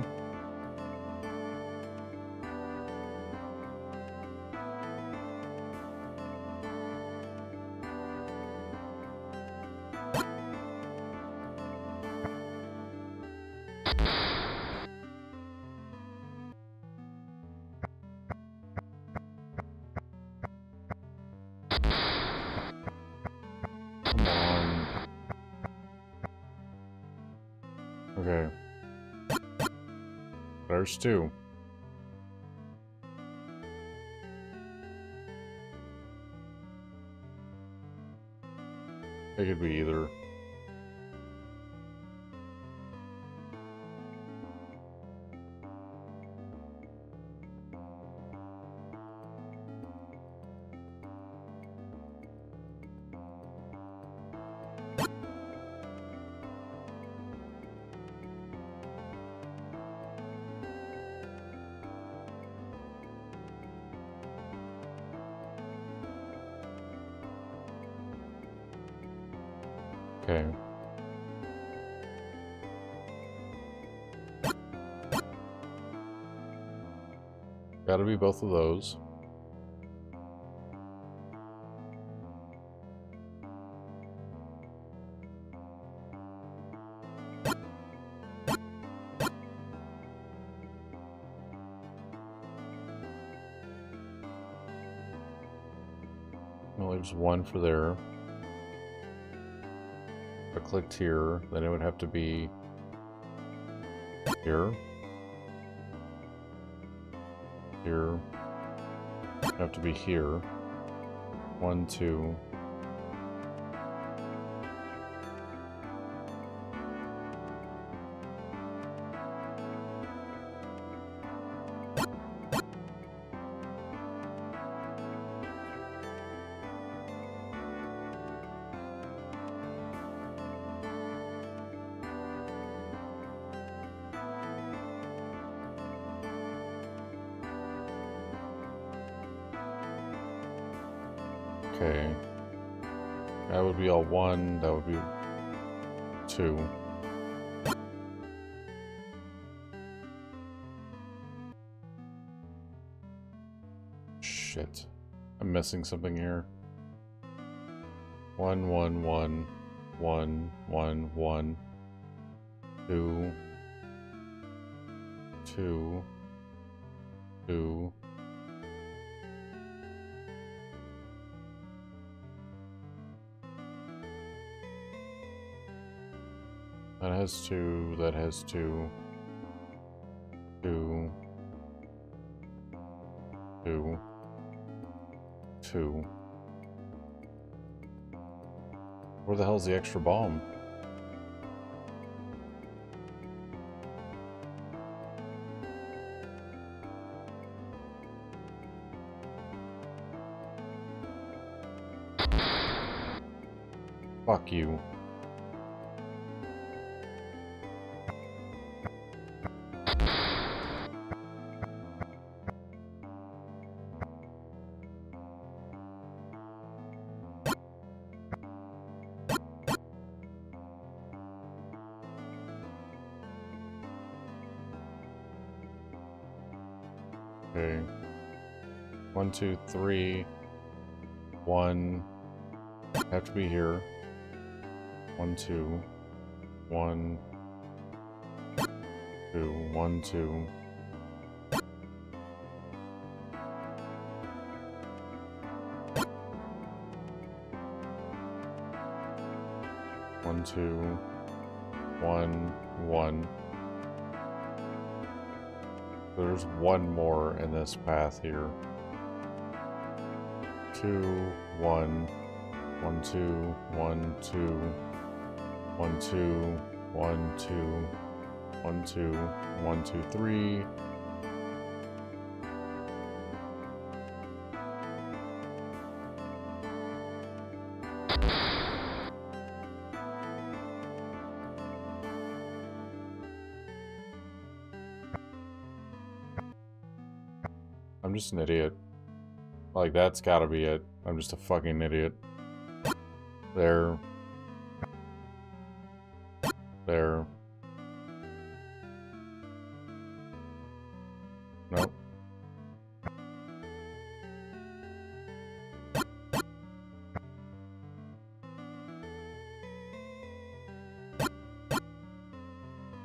Come on. Okay. There's 2. It could be either. Okay. Gotta be both of those. That leaves 1 for there. If I clicked here, then it would have to be here. Here. It'd have to be here. 1, 2. Okay. That would be all 1. That would be 2. Shit. I'm missing something here. 1, 1, 1, 1, 1, 1, 2, 2, 2. That has 2, that has 2, 2, 2, 2. Where the hell's the extra bomb? Fuck you. Okay. 1, 2, 3. 1. Have to be here. 1, 2. 1. 2. 1, 2. One, 2. 1, 1. There's one more in this path here. 2, 1, 1, 2, 1, 2, 1, 2, 1, 2, 1, 2, 1, 2, 3. I'm just an idiot. Like, that's gotta be it. I'm just a fucking idiot. There. There. Nope.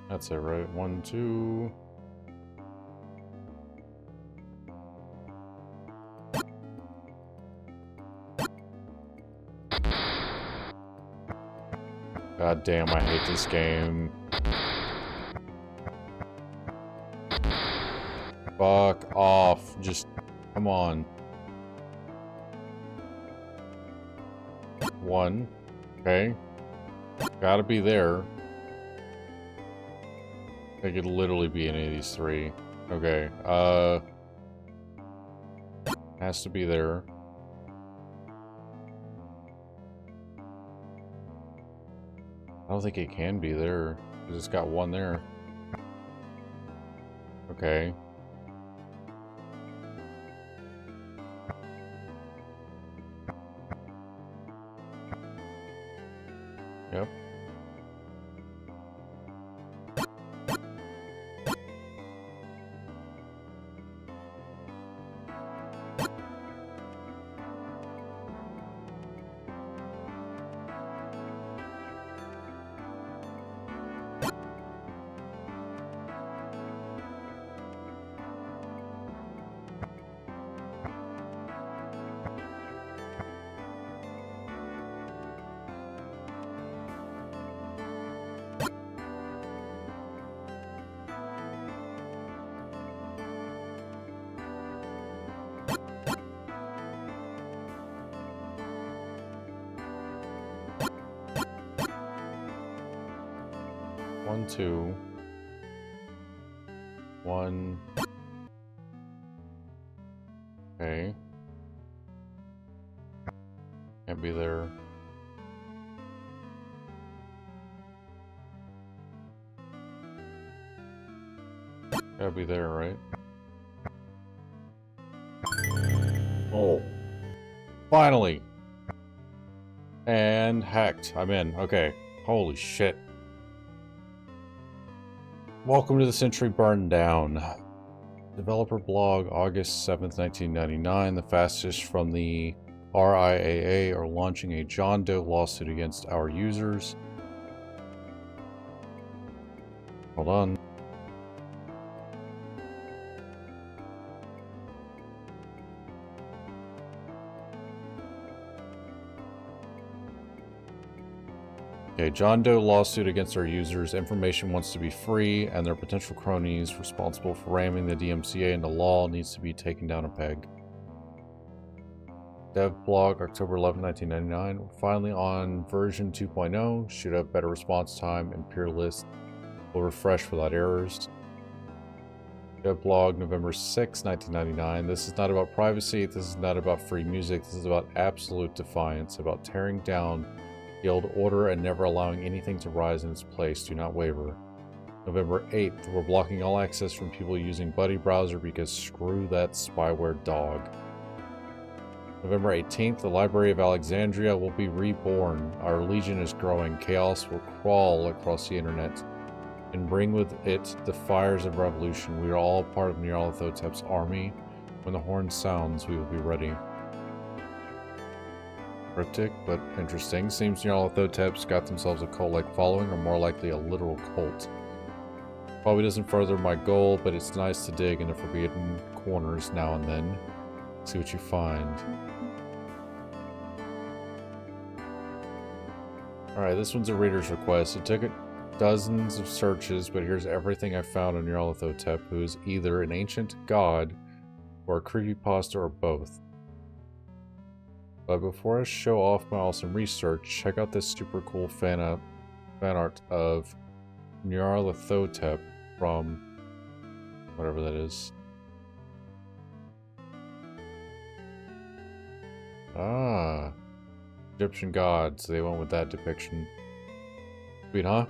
That's it, right? 1, 2. God damn, I hate this game. Fuck off. Just, come on. 1. Okay. Gotta be there. It could literally be any of these 3. Okay. Has to be there. I don't think it can be there, because it's got 1 there. Okay. Yep. One, 2. 1. Okay. Can't be there. Gotta be there, right? Oh. Finally! And hacked. I'm in. Okay. Holy shit. Welcome to the Century Burned Down. Developer blog, August 7th, 1999. The fastest from the RIAA are launching a John Doe lawsuit against our users. Hold on. Okay, John Doe lawsuit against our users. Information wants to be free, and their potential cronies responsible for ramming the DMCA into law needs to be taken down a peg. Dev blog, October 11, 1999. We're finally on version 2.0. Should have better response time, and peer list will refresh without errors. Dev blog, November 6, 1999. This is not about privacy. This is not about free music. This is about absolute defiance, about tearing down the old order and never allowing anything to rise in its place. Do not waver. November 8th, we're blocking all access from people using Buddy Browser because screw that spyware dog. November 18th, the Library of Alexandria will be reborn. Our legion is growing. Chaos will crawl across the internet and bring with it the fires of revolution. We are all part of Nyarlathotep's army. When the horn sounds, we will be ready. Cryptic, but interesting. Seems Nyarlathotep's got themselves a cult-like following, or more likely a literal cult. Probably doesn't further my goal, but it's nice to dig into forbidden corners now and then. See what you find. Alright, this one's a reader's request. It took dozens of searches, but here's everything I found on Nyarlathotep, who is either an ancient god or a creepypasta or both. But before I show off my awesome research, check out this super cool fan art of Nyarlathotep from whatever that is. Ah, Egyptian gods. They went with that depiction. Sweet, huh?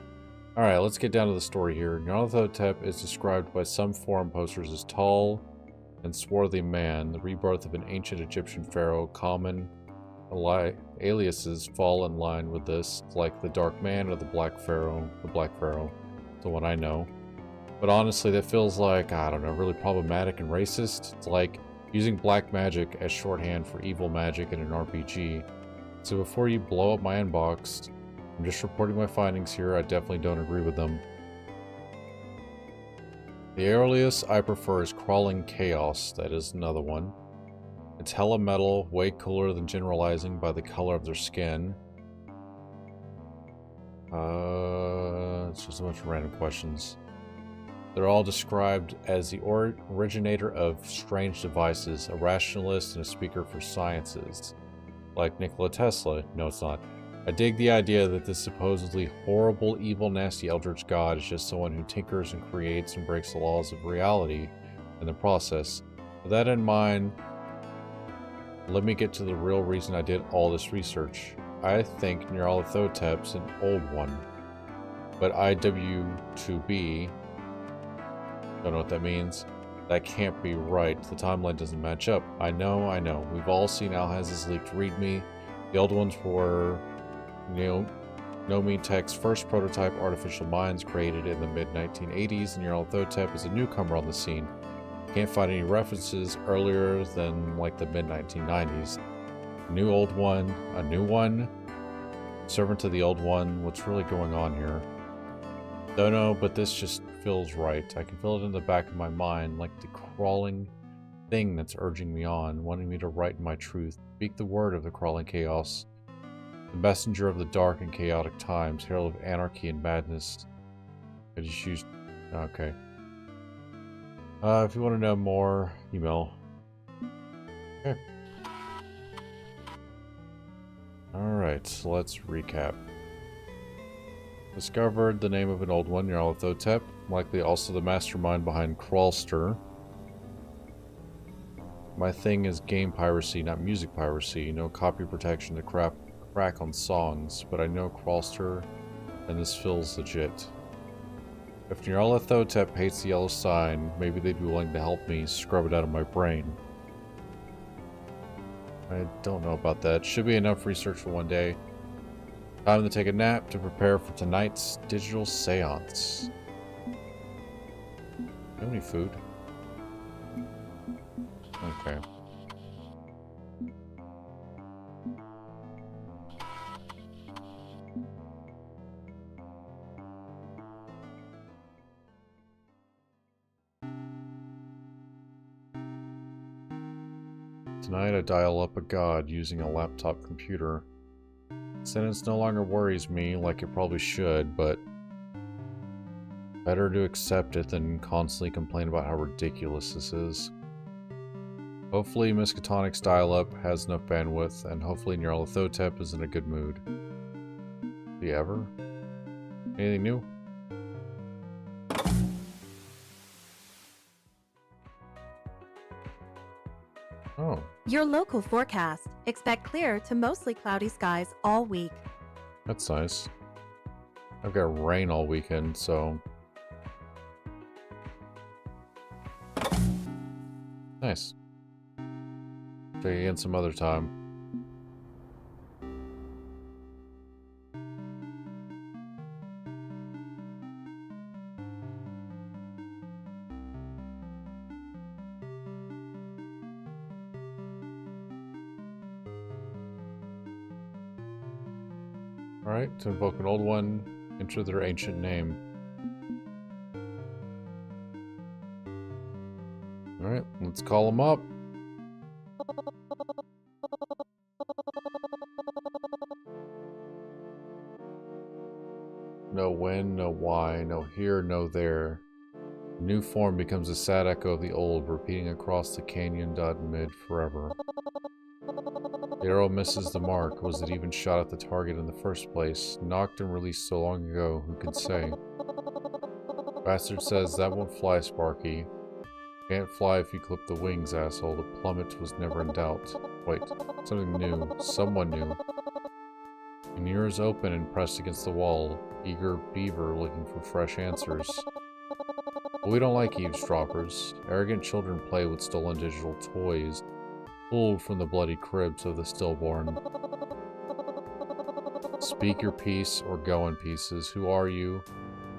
Alright, let's get down to the story here. Nyarlathotep is described by some forum posters as tall and swarthy man, the rebirth of an ancient Egyptian pharaoh. Common aliases fall in line with this, like the Dark Man or the Black Pharaoh. The Black Pharaoh, the one I know. But honestly, that feels like, I don't know, really problematic and racist. It's like using black magic as shorthand for evil magic in an RPG. So before you blow up my inbox, I'm just reporting my findings here. I definitely don't agree with them. The alias I prefer is Crawling Chaos. That is another one. It's hella metal, way cooler than generalizing by the color of their skin. It's just a bunch of random questions. They're all described as the originator of strange devices, a rationalist and a speaker for sciences. Like Nikola Tesla. No, it's not. I dig the idea that this supposedly horrible, evil, nasty eldritch god is just someone who tinkers and creates and breaks the laws of reality in the process. With that in mind, let me get to the real reason I did all this research. I think Nyarlathotep's an old one, but IW2B, don't know what that means. That can't be right. The timeline doesn't match up. I know. We've all seen Alhaz's leaked README. The old ones were Nomi Tech's first prototype artificial minds created in the mid-1980s, and Nyarlathotep is a newcomer on the scene. Can't find any references earlier than like the mid-1990s. New old one, a new one, servant to the old one. What's really going on here? Don't know, but this just feels right. I can feel it in the back of my mind, like the crawling thing that's urging me on, wanting me to write my truth, speak the word of the crawling chaos, the messenger of the dark and chaotic times, herald of anarchy and madness. I just used... okay. If you want to know more, email. Okay. Alright, so let's recap. Discovered the name of an old one, Nyarlathotep, likely also the mastermind behind Crawlster. My thing is game piracy, not music piracy. No copy protection to crack on songs, but I know Crawlster, and this feels legit. If Nyarlathotep hates the yellow sign, maybe they'd be willing to help me scrub it out of my brain. I don't know about that. Should be enough research for one day. Time to take a nap to prepare for tonight's digital seance. Do you have any food? Okay. Tonight I dial up a god using a laptop computer. Sentence no longer worries me like it probably should, but better to accept it than constantly complain about how ridiculous this is. Hopefully Miskatonic's dial-up has enough bandwidth, and hopefully Nyarlathotep is in a good mood. Do you ever? Anything new? Oh. Your local forecast. Expect clear to mostly cloudy skies all week. That's nice. I've got rain all weekend, so... Nice. Check again some other time. Alright, to invoke an old one, enter their ancient name. Alright, let's call them up. No when, no why, no here, no there. The new form becomes a sad echo of the old, repeating across the canyon mid forever. The arrow misses the mark. Was it even shot at the target in the first place? Knocked and released so long ago, who can say? Bastard says, that won't fly, Sparky. Can't fly if you clip the wings, asshole. The plummet was never in doubt. Wait, something new. Someone new. An ear is open and pressed against the wall. Eager beaver looking for fresh answers. But we don't like eavesdroppers. Arrogant children play with stolen digital toys, pulled from the bloody cribs of the stillborn. Speak your piece or go in pieces. Who are you?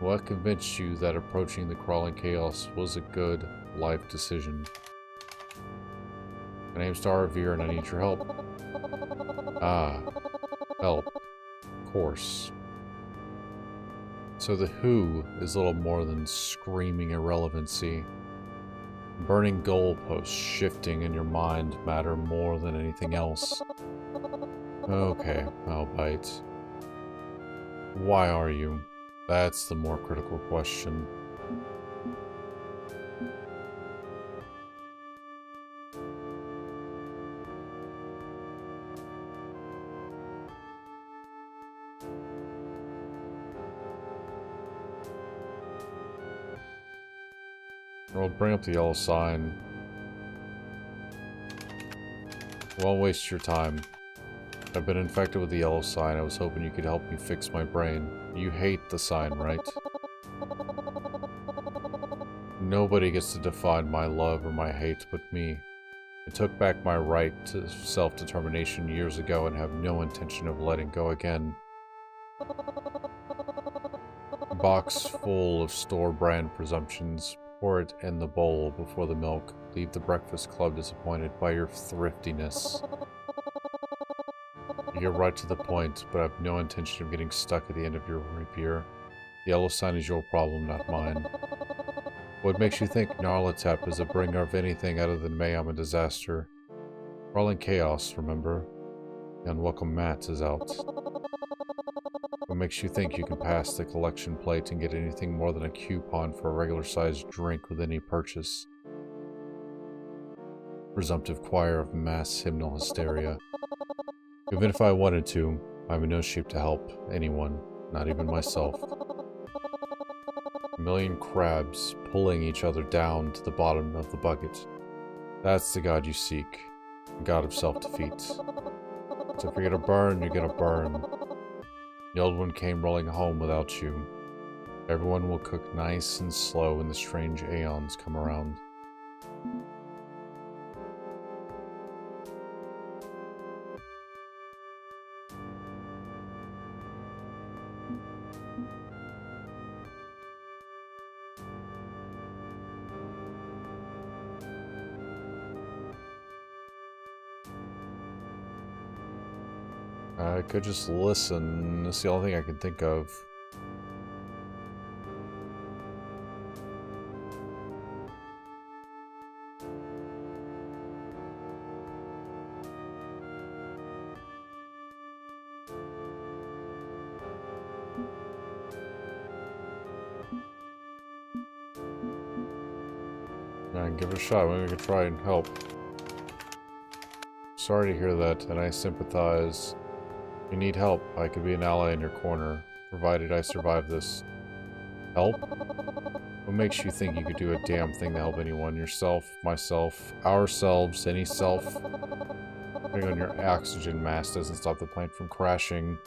What convinced you that approaching the crawling chaos was a good life decision? My name's Daravir and I need your help. Ah, help. Of course. So the who is little more than screaming irrelevancy. Burning goalposts shifting in your mind matter more than anything else. Okay, I'll bite. Why are you? That's the more critical question. Well, bring up the yellow sign. Won't waste your time. I've been infected with the yellow sign. I was hoping you could help me fix my brain. You hate the sign, right? Nobody gets to define my love or my hate but me. I took back my right to self-determination years ago and have no intention of letting go again. A box full of store-brand presumptions. Pour it in the bowl before the milk. Leave the breakfast club disappointed by your thriftiness. You get right to the point, but I have no intention of getting stuck at the end of your rapier. The yellow sign is your problem, not mine. What makes you think Nyarlathotep is a bringer of anything other than mayhem and disaster? Crawling chaos, remember? The unwelcome Matt is out. What makes you think you can pass the collection plate and get anything more than a coupon for a regular-sized drink with any purchase? Presumptive choir of mass hymnal hysteria. Even if I wanted to, I'm in no shape to help anyone, not even myself. A million crabs pulling each other down to the bottom of the bucket. That's the god you seek, the god of self-defeat. So if you're gonna burn, you're gonna burn. The old one came rolling home without you. Everyone will cook nice and slow when the strange aeons come around. I could just listen. That's the only thing I can think of. Give it a shot. Maybe we could try and help. Sorry to hear that, and I sympathize. If you need help, I could be an ally in your corner, provided I survive this. Help? What makes you think you could do a damn thing to help anyone? Yourself, myself, ourselves, any self? Putting on your oxygen mask doesn't stop the plane from crashing.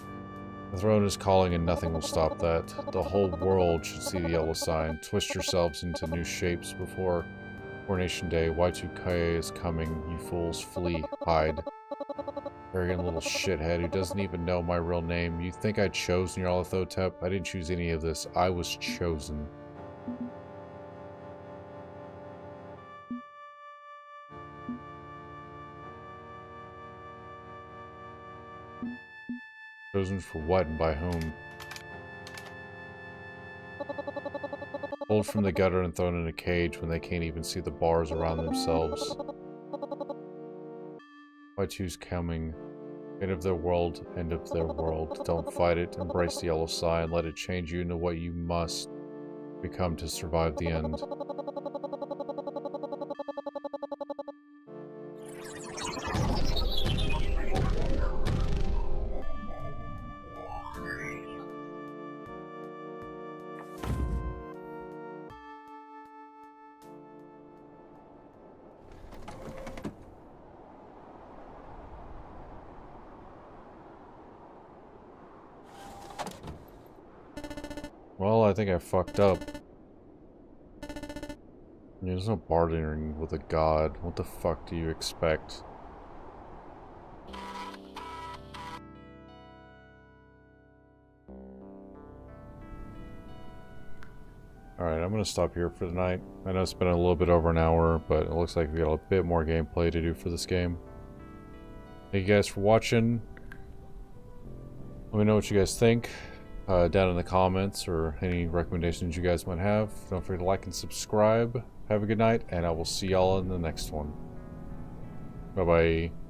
The throne is calling and nothing will stop that. The whole world should see the yellow sign. Twist yourselves into new shapes before Coronation Day. Y2K is coming. You fools, flee, hide. Arrogant little shithead who doesn't even know my real name. You think I chose Nyarlathotep? I didn't choose any of this. I was chosen. Chosen for what and by whom? Pulled from the gutter and thrown in a cage when they can't even see the bars around themselves. Y2's coming. End of their world, end of their world. Don't fight it, embrace the yellow sign, let it change you into what you must become to survive the end. Well, I think I fucked up. There's no bartering with a god. What the fuck do you expect? Alright, I'm gonna stop here for the night. I know it's been a little bit over an hour, but it looks like we got a bit more gameplay to do for this game. Thank you guys for watching. Let me know what you guys think. Down in the comments or any recommendations you guys might have. Don't forget to like and subscribe. Have a good night, and I will see y'all in the next one. Bye-bye.